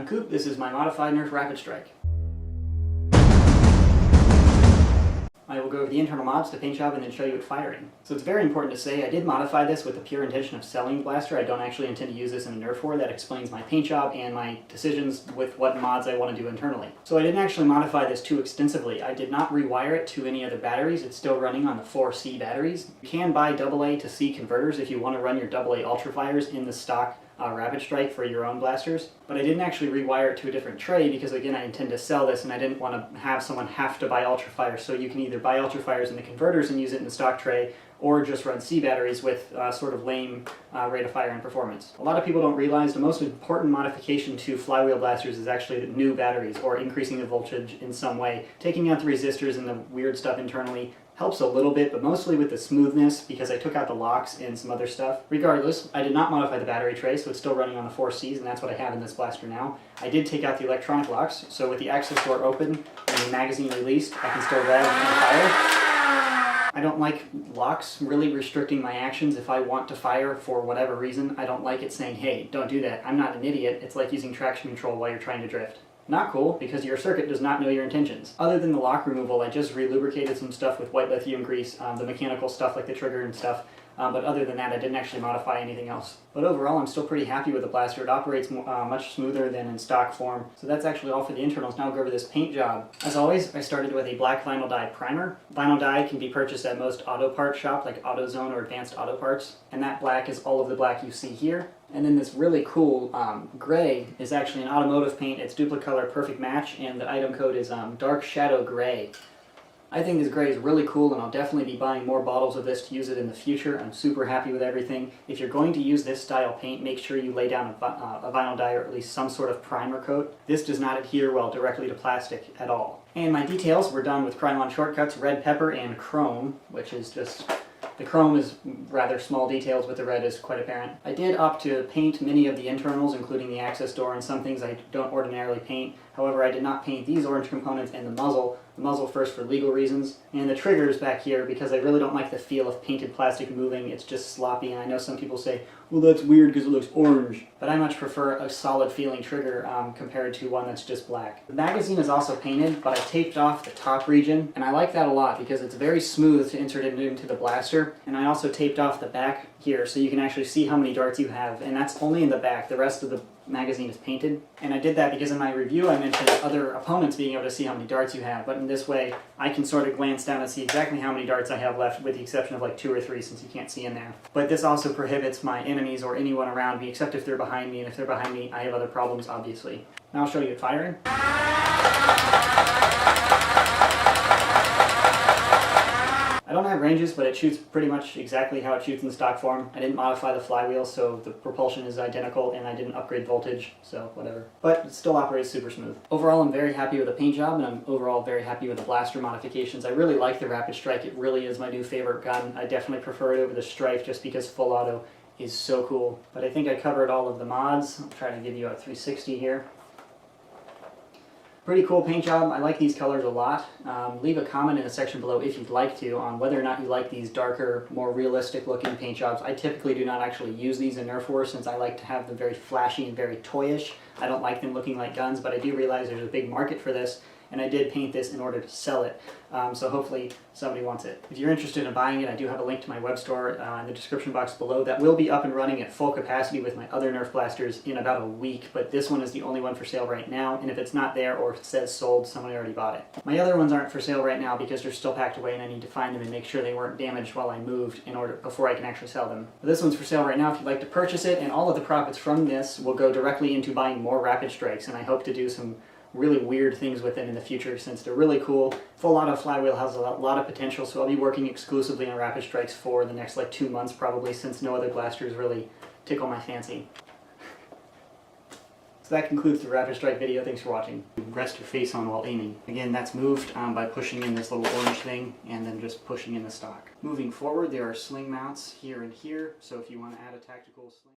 Coop. This is my modified Nerf Rapidstrike. I will go over the internal mods, the paint job, and then show you it firing. So it's very important to say I did modify this with the pure intention of selling the blaster. I don't actually intend to use this in a Nerf war. That explains my paint job and my decisions with what mods I want to do internally. So I didn't actually modify this too extensively. I did not rewire it to any other batteries. It's still running on the 4C batteries. You can buy AA to C converters if you want to run your AA Ultrafires in the stock Rapidstrike for your own blasters, but I didn't actually rewire it to a different tray because, again, I intend to sell this and I didn't want to have someone have to buy Ultrafires. So you can either buy Ultrafires in the converters and use it in the stock tray, or just run C batteries with sort of lame rate of fire and performance. A lot of people don't realize the most important modification to flywheel blasters is actually new batteries, or increasing the voltage in some way. Taking out the resistors and the weird stuff internally helps a little bit, but mostly with the smoothness, because I took out the locks and some other stuff. Regardless, I did not modify the battery tray, so it's still running on the 4Cs, and that's what I have in this blaster now. I did take out the electronic locks, so with the access door open and the magazine released, I can still rev and fire. I don't like locks really restricting my actions if I want to fire for whatever reason. I don't like it saying, hey, don't do that. I'm not an idiot. It's like using traction control while you're trying to drift. Not cool, because your circuit does not know your intentions. Other than the lock removal, I just re-lubricated some stuff with white lithium grease, the mechanical stuff like the trigger and stuff, but other than that I didn't actually modify anything else. But overall I'm still pretty happy with the blaster. It operates much smoother than in stock form. So that's actually all for the internals. Now I'll go over this paint job. As always, I started with a black vinyl dye primer. Vinyl dye can be purchased at most auto parts shop like AutoZone or Advanced Auto Parts, and that black is all of the black you see here. And then this really cool gray is actually an automotive paint. It's Duplicolor Perfect Match, and the item code is Dark Shadow Gray. I think this gray is really cool, and I'll definitely be buying more bottles of this to use it in the future. I'm super happy with everything. If you're going to use this style paint, make sure you lay down a vinyl dye or at least some sort of primer coat. This does not adhere well directly to plastic at all. And my details were done with Krylon Shortcuts, red pepper, and chrome, which is just... The chrome is rather small details, but the red is quite apparent. I did opt to paint many of the internals, including the access door, and some things I don't ordinarily paint. However, I did not paint these orange components and the muzzle. The muzzle first for legal reasons, and the triggers back here because I really don't like the feel of painted plastic moving. It's just sloppy, and I know some people say, well, that's weird because it looks orange. But I much prefer a solid feeling trigger compared to one that's just black. The magazine is also painted, but I taped off the top region, and I like that a lot because it's very smooth to insert it into the blaster. And I also taped off the back here so you can actually see how many darts you have, and that's only in the back. The rest of the magazine is painted, and I did that because in my review I mentioned other opponents being able to see how many darts you have, but in this way I can sort of glance down and see exactly how many darts I have left, with the exception of like 2 or 3 since you can't see in there. But this also prohibits my enemies or anyone around me, except if they're behind me, and if they're behind me I have other problems, obviously. Now I'll show you it firing. I don't have ranges, but it shoots pretty much exactly how it shoots in stock form. I didn't modify the flywheel, so the propulsion is identical, and I didn't upgrade voltage, so whatever. But it still operates super smooth. Overall, I'm very happy with the paint job, and I'm overall very happy with the blaster modifications. I really like the Rapidstrike. It really is my new favorite gun. I definitely prefer it over the Strife just because full auto is so cool. But I think I covered all of the mods. I'll try to give you a 360 here. Pretty cool paint job. I like these colors a lot. Leave a comment in the section below if you'd like to on whether or not you like these darker, more realistic looking paint jobs. I typically do not actually use these in Nerf wars since I like to have them very flashy and very toyish. I don't like them looking like guns, but I do realize there's a big market for this, and I did paint this in order to sell it, so hopefully somebody wants it. If you're interested in buying it, I do have a link to my web store in the description box below. That will be up and running at full capacity with my other Nerf blasters in about a week, but this one is the only one for sale right now, and if it's not there or it says sold, somebody already bought it. My other ones aren't for sale right now because they're still packed away and I need to find them and make sure they weren't damaged while I moved before I can actually sell them. But this one's for sale right now if you'd like to purchase it, and all of the profits from this will go directly into buying more Rapidstrikes, and I hope to do some really weird things with them in the future since they're really cool. Full auto flywheel has a lot of potential, so I'll be working exclusively on Rapidstrikes for the next like 2 months probably, since no other blasters really tickle my fancy. So that concludes the Rapidstrike video. Thanks for watching. Rest your face on while aiming. Again, that's moved by pushing in this little orange thing and then just pushing in the stock. Moving forward, there are sling mounts here and here, so if you want to add a tactical sling